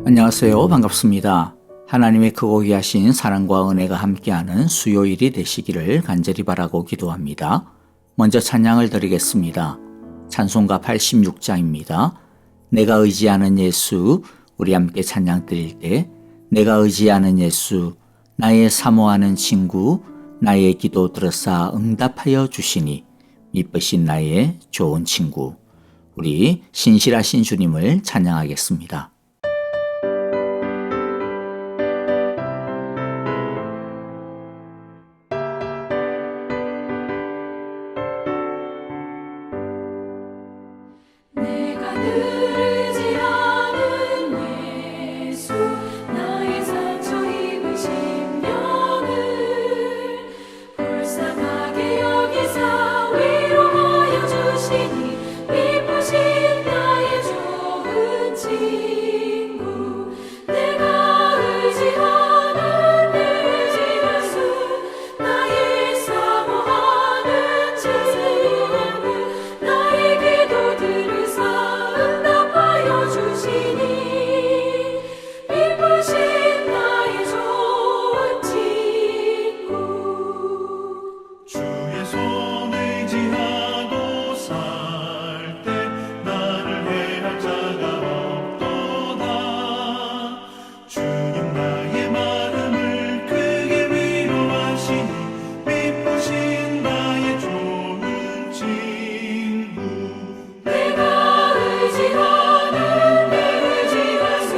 안녕하세요. 반갑습니다. 하나님의 크고 귀하신 사랑과 은혜가 함께하는 수요일이 되시기를 간절히 바라고 기도합니다. 먼저 찬양을 드리겠습니다. 찬송가 86장입니다. 내가 의지하는 예수, 우리 함께 찬양 드릴 때 내가 의지하는 예수, 나의 사모하는 친구, 나의 기도 들으사 응답하여 주시니 미쁘신 나의 좋은 친구. 우리 신실하신 주님을 찬양하겠습니다. 내가 늘 의지하는 예수, 나의 상처 입은 심령을 불쌍하게 여기사 위로하여 주시니 미쁘신 나의 좋은 친구. 내가 의지하는 내 예수, 나의 사모하는 친구, 나의 기도 들으사 응답하여 주시니 미쁘신 나의 좋은 친구. 주의 손 의지하고 살 때 나를 해할 자가 없도다. 주님 나의 마음을 크게 위로하시니 미쁘신 나의 좋은 친구. 내가 의지하는 내 예수,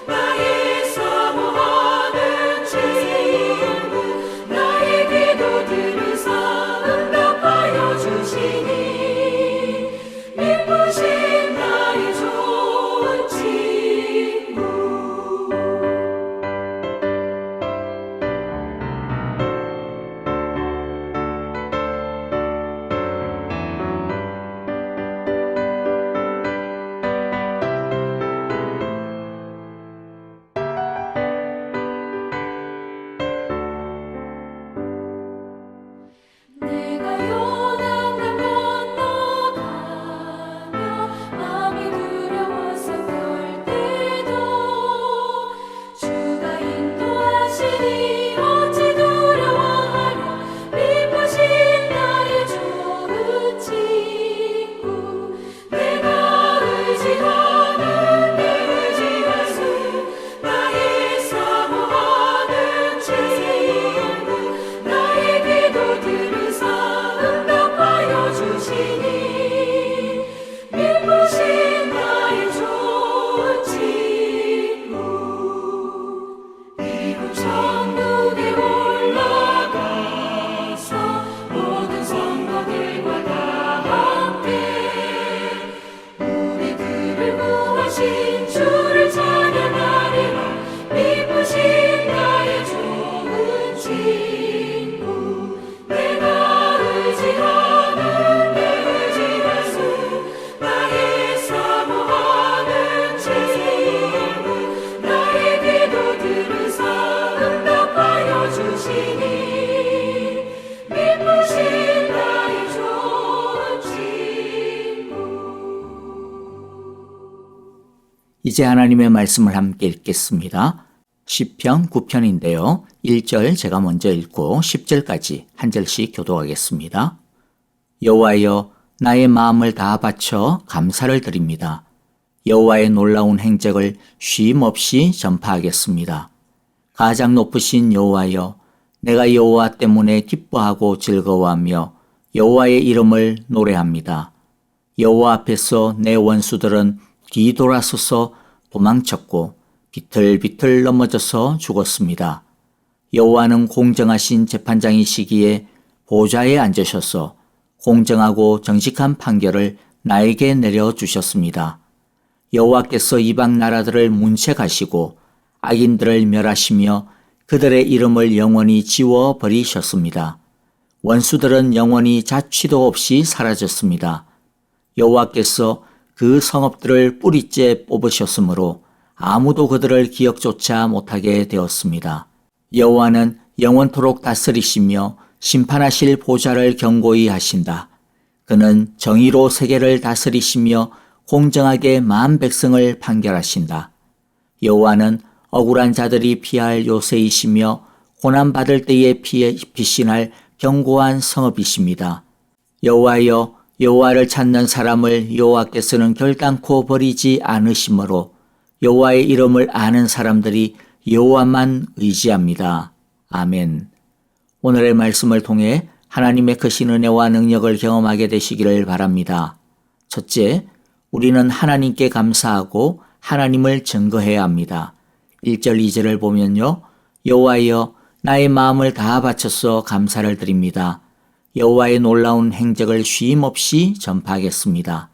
나의 사모하는 친구, 나의 기도 들으사 응답하여 주시니 미쁘신 나의 좋은 친구. 내가 요단강 건너가며 마음이 두려워서 떨 때도 주가 인도하시니 어찌 두려워하랴. 미쁘신 나의 좋은 친구. 내가 의지하는 내 예수, 나의 사모하는 친구, 나의 기도 들으사 응답하여 주시니 미쁘신 나의 좋은 친구. 이곳 천국에 올라가서 모든 성도들과 다 함께 우리들을 구하신 주를 찬양하리라. 미쁘신 나의 좋은 친구. 내가 의지하는 내 예수, 나의 사모하는 친구, 나의 기도 들으사 응답하여 주시니 미쁘신 나의 좋은 친구. 이제 하나님의 말씀을 함께 읽겠습니다. 시편 9편인데요. 1절 제가 먼저 읽고 10절까지 한 절씩 교독하겠습니다. 여호와여, 나의 마음을 다 바쳐 감사를 드립니다. 여호와의 놀라운 행적을 쉼 없이 전파하겠습니다. 가장 높으신 여호와여, 내가 여호와 때문에 기뻐하고 즐거워하며 여호와의 이름을 노래합니다. 여호와 앞에서 내 원수들은 뒤돌아서서 도망쳤고 비틀비틀 넘어져서 죽었습니다. 여호와는 공정하신 재판장이시기에 보좌에 앉으셔서 공정하고 정직한 판결을 나에게 내려주셨습니다. 여호와께서 이방 나라들을 문책하시고 악인들을 멸하시며 그들의 이름을 영원히 지워버리셨습니다. 원수들은 영원히 자취도 없이 사라졌습니다. 여호와께서 그 성읍들을 뿌리째 뽑으셨으므로 아무도 그들을 기억조차 못하게 되었습니다. 여호와는 영원토록 다스리시며 심판하실 보좌를 견고히 하신다. 그는 정의로 세계를 다스리시며 공정하게 만 백성을 판결하신다. 여호와는 억울한 자들이 피할 요새이시며 고난받을 때에 피신할 견고한 성읍이십니다. 여호와여, 여호와를 찾는 사람을 여호와께서는 결단코 버리지 않으시므로 여호와의 이름을 아는 사람들이 여호와만 의지합니다. 아멘. 오늘의 말씀을 통해 하나님의 크신 은혜와 능력을 경험하게 되시기를 바랍니다. 첫째, 우리는 하나님께 감사하고 하나님을 증거해야 합니다. 1절 2절을 보면요. 여호와여, 나의 마음을 다 바쳐서 감사를 드립니다. 여호와의 놀라운 행적을 쉼없이 전파하겠습니다.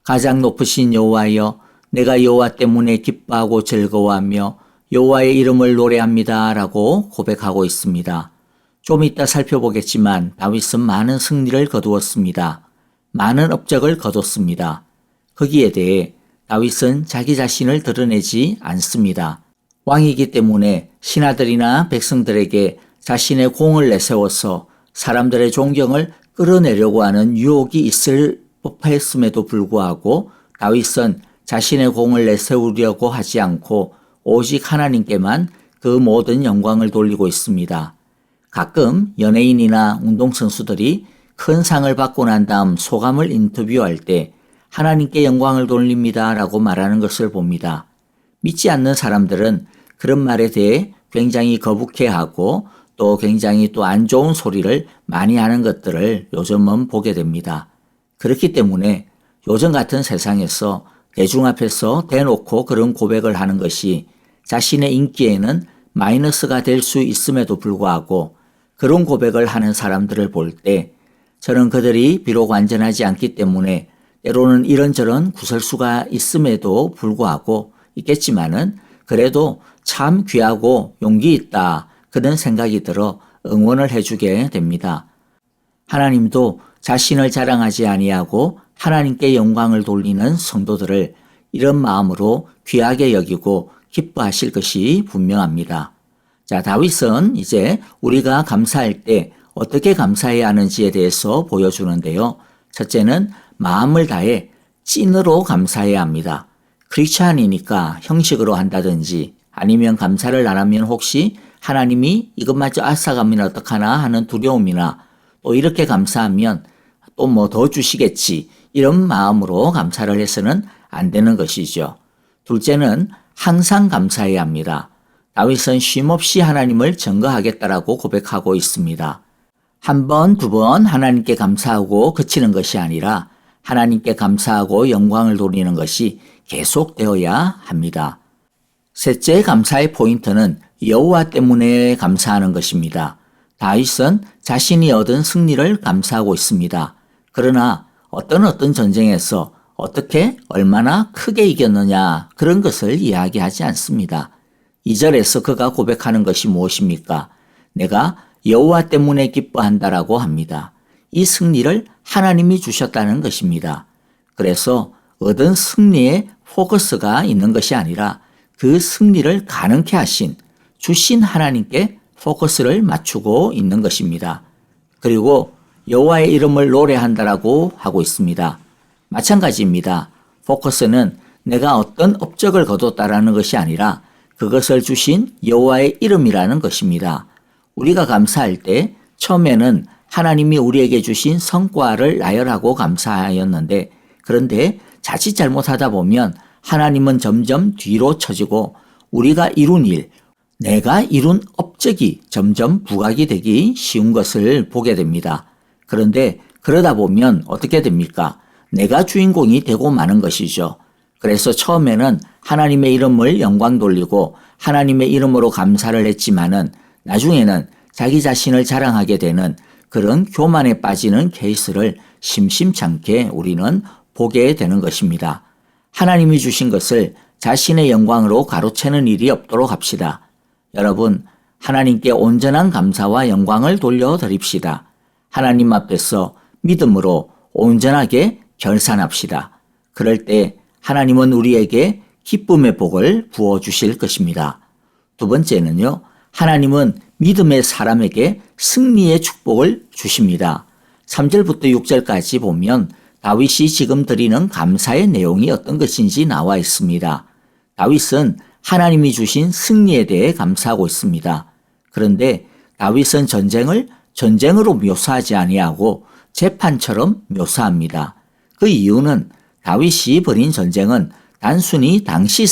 가장 높으신 여호와여, 내가 여호와 때문에 기뻐하고 즐거워하며 여호와의 이름을 노래합니다 라고 고백하고 있습니다. 좀 이따 살펴보겠지만 다윗은 많은 승리를 거두었습니다. 많은 업적을 거뒀습니다. 거기에 대해 다윗은 자기 자신을 드러내지 않습니다. 왕이기 때문에 신하들이나 백성들에게 자신의 공을 내세워서 사람들의 존경을 끌어내려고 하는 유혹이 있을 법했음에도 불구하고 다윗은 자신의 공을 내세우려고 하지 않고 오직 하나님께만 그 모든 영광을 돌리고 있습니다. 가끔 연예인이나 운동선수들이 큰 상을 받고 난 다음 소감을 인터뷰할 때 하나님께 영광을 돌립니다 라고 말하는 것을 봅니다. 믿지 않는 사람들은 그런 말에 대해 굉장히 거북해하고 또 굉장히 또 안 좋은 소리를 많이 하는 것들을 요즘은 보게 됩니다. 그렇기 때문에 요즘 같은 세상에서 대중 앞에서 대놓고 그런 고백을 하는 것이 자신의 인기에는 마이너스가 될 수 있음에도 불구하고 그런 고백을 하는 사람들을 볼 때 저는 그들이 비록 완전하지 않기 때문에 때로는 이런저런 구설수가 있음에도 불구하고 있겠지만은 그래도 참 귀하고 용기 있다 그런 생각이 들어 응원을 해주게 됩니다. 하나님도 자신을 자랑하지 아니하고 하나님께 영광을 돌리는 성도들을 이런 마음으로 귀하게 여기고 기뻐하실 것이 분명합니다. 자, 다윗은 이제 우리가 감사할 때 어떻게 감사해야 하는지에 대해서 보여주는데요. 첫째는 마음을 다해 찐으로 감사해야 합니다. 크리스찬이니까 형식으로 한다든지 아니면 감사를 안 하면 혹시 하나님이 이것마저 앗아가면 어떡하나 하는 두려움이나 또 이렇게 감사하면 또 뭐 더 주시겠지 이런 마음으로 감사를 해서는 안 되는 것이죠. 둘째는 항상 감사해야 합니다. 다윗은 쉼없이 하나님을 증거하겠다라고 고백하고 있습니다. 한 번, 두 번 하나님께 감사하고 그치는 것이 아니라 하나님께 감사하고 영광을 돌리는 것이 계속되어야 합니다. 셋째 감사의 포인트는 여호와 때문에 감사하는 것입니다. 다윗은 자신이 얻은 승리를 감사하고 있습니다. 그러나 어떤 전쟁에서 어떻게 얼마나 크게 이겼느냐 그런 것을 이야기하지 않습니다. 2절에서 그가 고백하는 것이 무엇입니까? 내가 여호와 때문에 기뻐한다라고 합니다. 이 승리를 하나님이 주셨다는 것입니다. 그래서 얻은 승리에 포커스가 있는 것이 아니라 그 승리를 가능케 하신 주신 하나님께 포커스를 맞추고 있는 것입니다. 그리고 여호와의 이름을 노래한다라고 하고 있습니다. 마찬가지입니다. 포커스는 내가 어떤 업적을 거뒀다라는 것이 아니라 그것을 주신 여호와의 이름이라는 것입니다. 우리가 감사할 때 처음에는 하나님이 우리에게 주신 성과를 나열하고 감사하였는데 그런데 자칫 잘못하다 보면 하나님은 점점 뒤로 처지고 우리가 이룬 일, 내가 이룬 업적이 점점 부각이 되기 쉬운 것을 보게 됩니다. 그런데 그러다 보면 어떻게 됩니까? 내가 주인공이 되고 마는 것이죠. 그래서 처음에는 하나님의 이름을 영광 돌리고 하나님의 이름으로 감사를 했지만은 나중에는 자기 자신을 자랑하게 되는 그런 교만에 빠지는 케이스를 심심찮게 우리는 보게 되는 것입니다. 하나님이 주신 것을 자신의 영광으로 가로채는 일이 없도록 합시다. 여러분, 하나님께 온전한 감사와 영광을 돌려드립시다. 하나님 앞에서 믿음으로 온전하게 결산합시다. 그럴 때 하나님은 우리에게 기쁨의 복을 부어주실 것입니다. 두 번째는요, 하나님은 믿음의 사람에게 승리의 축복을 주십니다. 3절부터 6절까지 보면 다윗이 지금 드리는 감사의 내용이 어떤 것인지 나와 있습니다. 다윗은 하나님이 주신 승리에 대해 감사하고 있습니다. 그런데 다윗은 전쟁을 전쟁으로 묘사하지 아니하고 재판처럼 묘사합니다. 그 이유는 다윗이 벌인 전쟁은 단순히 당시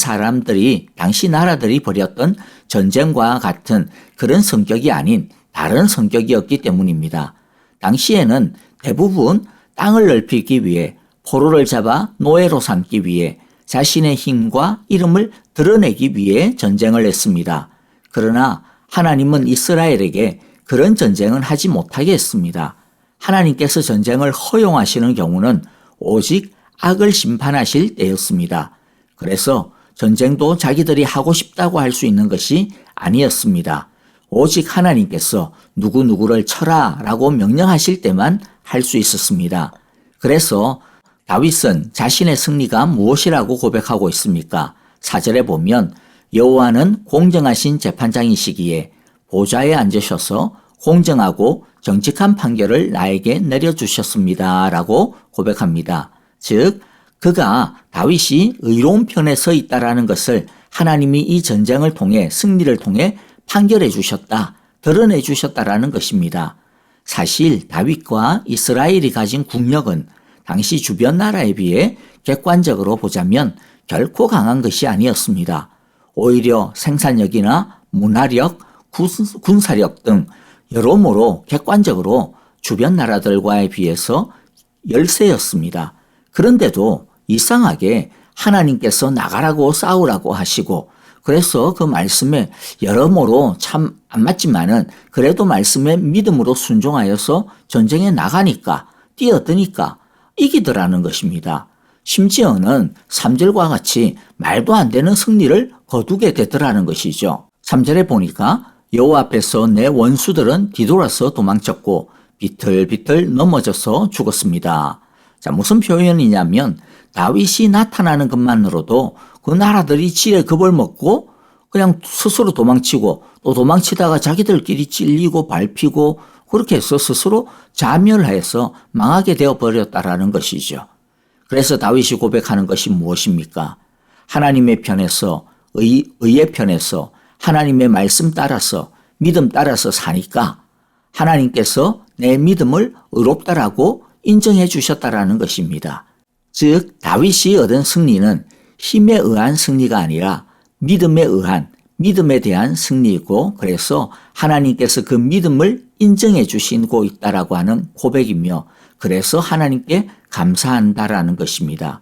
나라들이 벌였던 전쟁과 같은 그런 성격이 아닌 다른 성격이었기 때문입니다. 당시에는 대부분 땅을 넓히기 위해 포로를 잡아 노예로 삼기 위해 자신의 힘과 이름을 드러내기 위해 전쟁을 했습니다. 그러나 하나님은 이스라엘에게 그런 전쟁은 하지 못하게 했습니다. 하나님께서 전쟁을 허용하시는 경우는 오직 악을 심판하실 때였습니다. 그래서 전쟁도 자기들이 하고 싶다고 할 수 있는 것이 아니었습니다. 오직 하나님께서 누구누구를 쳐라 라고 명령하실 때만 할 수 있었습니다. 그래서 다윗은 자신의 승리가 무엇이라고 고백하고 있습니까? 4절에 보면 여호와는 공정하신 재판장이시기에 보좌에 앉으셔서 공정하고 정직한 판결을 나에게 내려주셨습니다 라고 고백합니다. 즉 그가 다윗이 의로운 편에 서 있다라는 것을 하나님이 이 전쟁을 통해 승리를 통해 판결해 주셨다, 드러내 주셨다라는 것입니다. 사실 다윗과 이스라엘이 가진 국력은 당시 주변 나라에 비해 객관적으로 보자면 결코 강한 것이 아니었습니다. 오히려 생산력이나 문화력, 군사력 등 여러모로 객관적으로 주변 나라들과에 비해서 열세였습니다. 그런데도 이상하게 하나님께서 나가라고 싸우라고 하시고 그래서 그 말씀에 여러모로 참 안 맞지만은 그래도 말씀에 믿음으로 순종하여서 전쟁에 나가니까 뛰어드니까 이기더라는 것입니다. 심지어는 3절과 같이 말도 안 되는 승리를 거두게 되더라는 것이죠. 3절에 보니까 여호와 앞에서 내 원수들은 뒤돌아서 도망쳤고 비틀비틀 넘어져서 죽었습니다. 자, 무슨 표현이냐면 다윗이 나타나는 것만으로도 그 나라들이 지레 겁을 먹고 그냥 스스로 도망치고 또 도망치다가 자기들끼리 찔리고 밟히고 그렇게 해서 스스로 자멸해서 망하게 되어버렸다라는 것이죠. 그래서 다윗이 고백하는 것이 무엇입니까? 하나님의 편에서 의의 편에서 하나님의 말씀 따라서 믿음 따라서 사니까 하나님께서 내 믿음을 의롭다라고 인정해 주셨다라는 것입니다. 즉 다윗이 얻은 승리는 힘에 의한 승리가 아니라 믿음에 의한 믿음에 대한 승리이고 그래서 하나님께서 그 믿음을 인정해 주시고 있다라고 하는 고백이며 그래서 하나님께 감사한다라는 것입니다.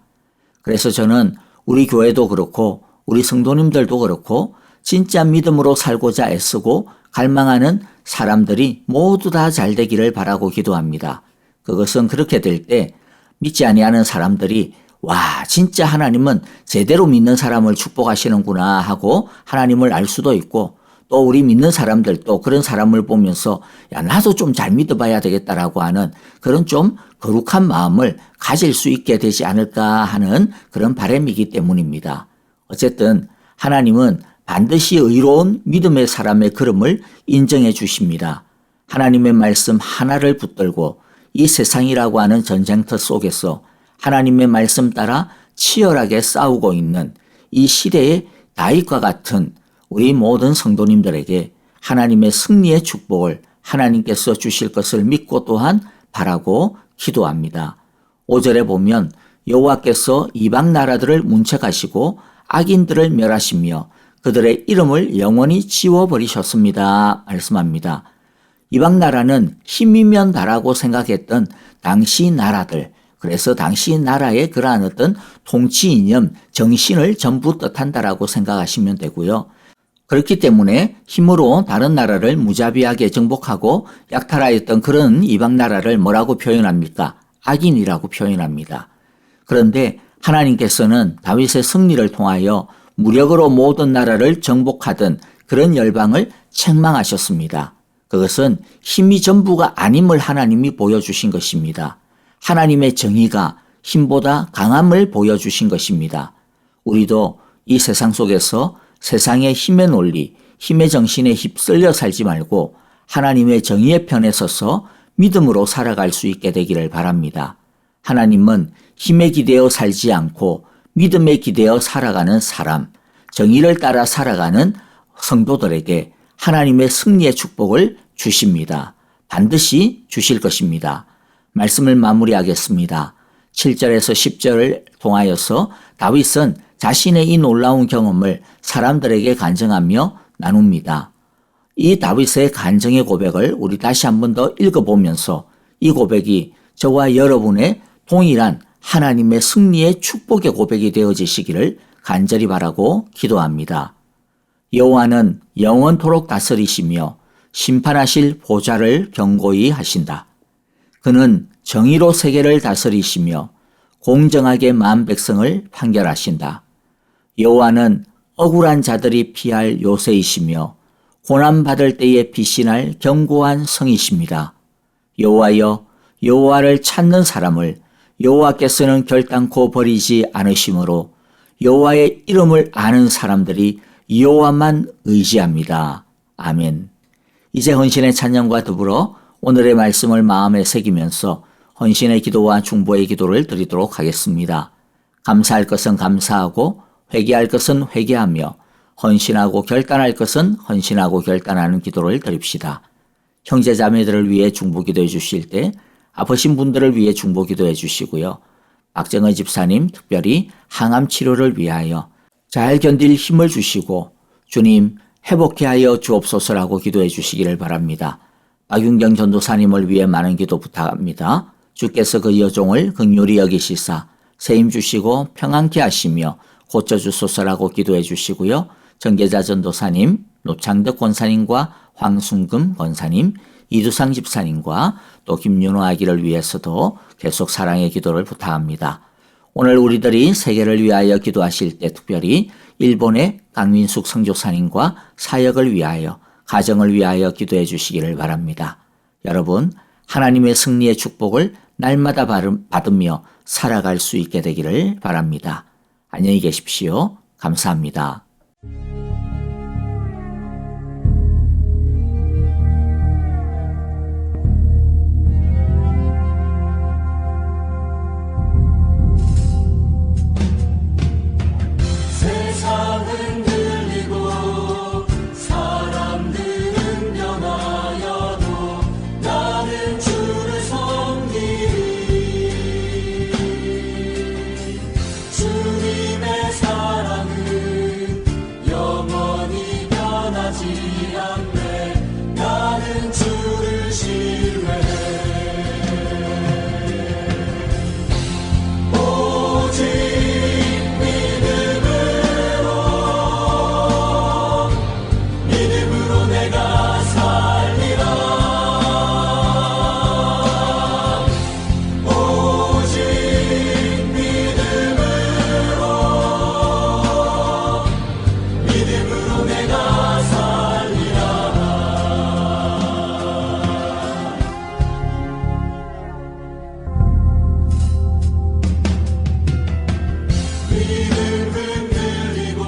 그래서 저는 우리 교회도 그렇고 우리 성도님들도 그렇고 진짜 믿음으로 살고자 애쓰고 갈망하는 사람들이 모두 다 잘 되기를 바라고 기도합니다. 그것은 그렇게 될 때 믿지 아니하는 사람들이 와 진짜 하나님은 제대로 믿는 사람을 축복하시는구나 하고 하나님을 알 수도 있고 또 우리 믿는 사람들도 그런 사람을 보면서 야 나도 좀 잘 믿어봐야 되겠다라고 하는 그런 좀 거룩한 마음을 가질 수 있게 되지 않을까 하는 그런 바람이기 때문입니다. 어쨌든 하나님은 반드시 의로운 믿음의 사람의 걸음을 인정해 주십니다. 하나님의 말씀 하나를 붙들고 이 세상이라고 하는 전쟁터 속에서 하나님의 말씀 따라 치열하게 싸우고 있는 이 시대의 다윗과 같은 우리 모든 성도님들에게 하나님의 승리의 축복을 하나님께서 주실 것을 믿고 또한 바라고 기도합니다. 5절에 보면 여호와께서 이방 나라들을 문책하시고 악인들을 멸하시며 그들의 이름을 영원히 지워버리셨습니다. 말씀합니다. 이방 나라는 힘이면 다라고 생각했던 당시 나라들, 그래서 당시 나라의 그러한 어떤 통치 이념, 정신을 전부 뜻한다라고 생각하시면 되고요. 그렇기 때문에 힘으로 다른 나라를 무자비하게 정복하고 약탈하였던 그런 이방 나라를 뭐라고 표현합니까? 악인이라고 표현합니다. 그런데 하나님께서는 다윗의 승리를 통하여 무력으로 모든 나라를 정복하던 그런 열방을 책망하셨습니다. 그것은 힘이 전부가 아님을 하나님이 보여주신 것입니다. 하나님의 정의가 힘보다 강함을 보여주신 것입니다. 우리도 이 세상 속에서 세상의 힘의 논리, 힘의 정신에 휩쓸려 살지 말고 하나님의 정의의 편에 서서 믿음으로 살아갈 수 있게 되기를 바랍니다. 하나님은 힘에 기대어 살지 않고 믿음에 기대어 살아가는 사람, 정의를 따라 살아가는 성도들에게 하나님의 승리의 축복을 주십니다. 반드시 주실 것입니다. 말씀을 마무리하겠습니다. 7절에서 10절을 통하여서 다윗은 자신의 이 놀라운 경험을 사람들에게 간증하며 나눕니다. 이 다윗의 간증의 고백을 우리 다시 한 번 더 읽어보면서 이 고백이 저와 여러분의 동일한 하나님의 승리의 축복의 고백이 되어지시기를 간절히 바라고 기도합니다. 여호와는 영원토록 다스리시며 심판하실 보좌를 견고히 하신다. 그는 정의로 세계를 다스리시며 공정하게 만 백성을 판결하신다. 여호와는 억울한 자들이 피할 요새이시며 고난받을 때에 빛이 견고한 성이십니다. 여호와여, 여호와를 찾는 사람을 여호와께서는 결단코 버리지 않으시므로 여호와의 이름을 아는 사람들이 여호와만 의지합니다. 아멘. 이제 헌신의 찬양과 더불어 오늘의 말씀을 마음에 새기면서 헌신의 기도와 중보의 기도를 드리도록 하겠습니다. 감사할 것은 감사하고 회개할 것은 회개하며 헌신하고 결단할 것은 헌신하고 결단하는 기도를 드립시다. 형제 자매들을 위해 중보 기도해 주실 때 아프신 분들을 위해 중보 기도해 주시고요. 박정의 집사님 특별히 항암 치료를 위하여 잘 견딜 힘을 주시고 주님 회복케 하여 주옵소서라고 기도해 주시기를 바랍니다. 박윤경 전도사님을 위해 많은 기도 부탁합니다. 주께서 그 여종을 긍휼히 여기시사 세임 주시고 평안케 하시며 고쳐주소서라고 기도해 주시고요. 정계자 전도사님, 노창덕 권사님과 황순금 권사님, 이두상 집사님과 또 김윤호 아기를 위해서도 계속 사랑의 기도를 부탁합니다. 오늘 우리들이 세계를 위하여 기도하실 때 특별히 일본의 강민숙 선교사님과 사역을 위하여 가정을 위하여 기도해 주시기를 바랍니다. 여러분, 하나님의 승리의 축복을 날마다 받으며 살아갈 수 있게 되기를 바랍니다. 안녕히 계십시오. 감사합니다. 세상은 들리고 사람들은 변하여도 나는 주를 섬기리. 주님의 사랑은 영원히 변하지 않네. 나는 주를 신뢰해. 오직 내가 살리라. 오직 믿음으로 내가 살리라. 믿음 흔들리고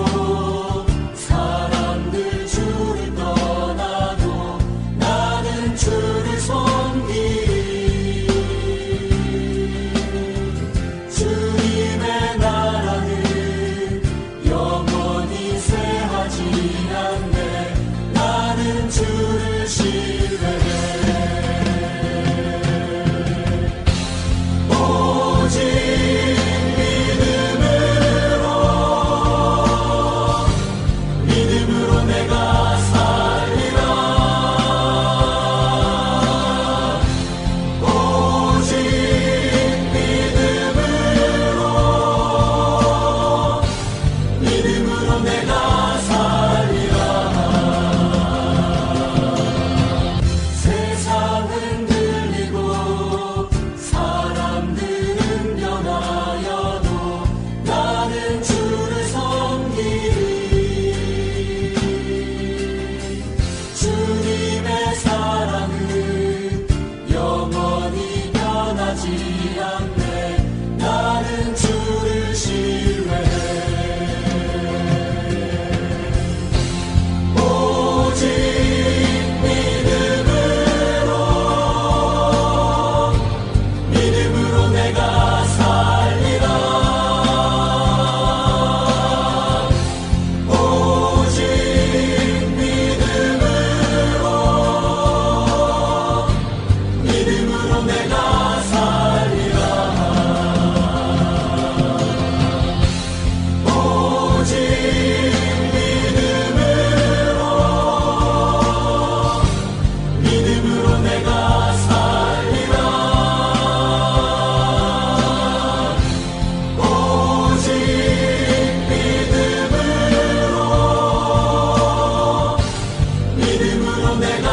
사람들 주를 떠나도 나는 주를 섬기리. 주님의 나라는 영원히 쇠하지 않네. 나는 주를 신뢰해. 오직 믿음으로 내가 살리라. 오직 믿음으로 내가 살리라. 오직 믿음으로 내가 살리라. 내가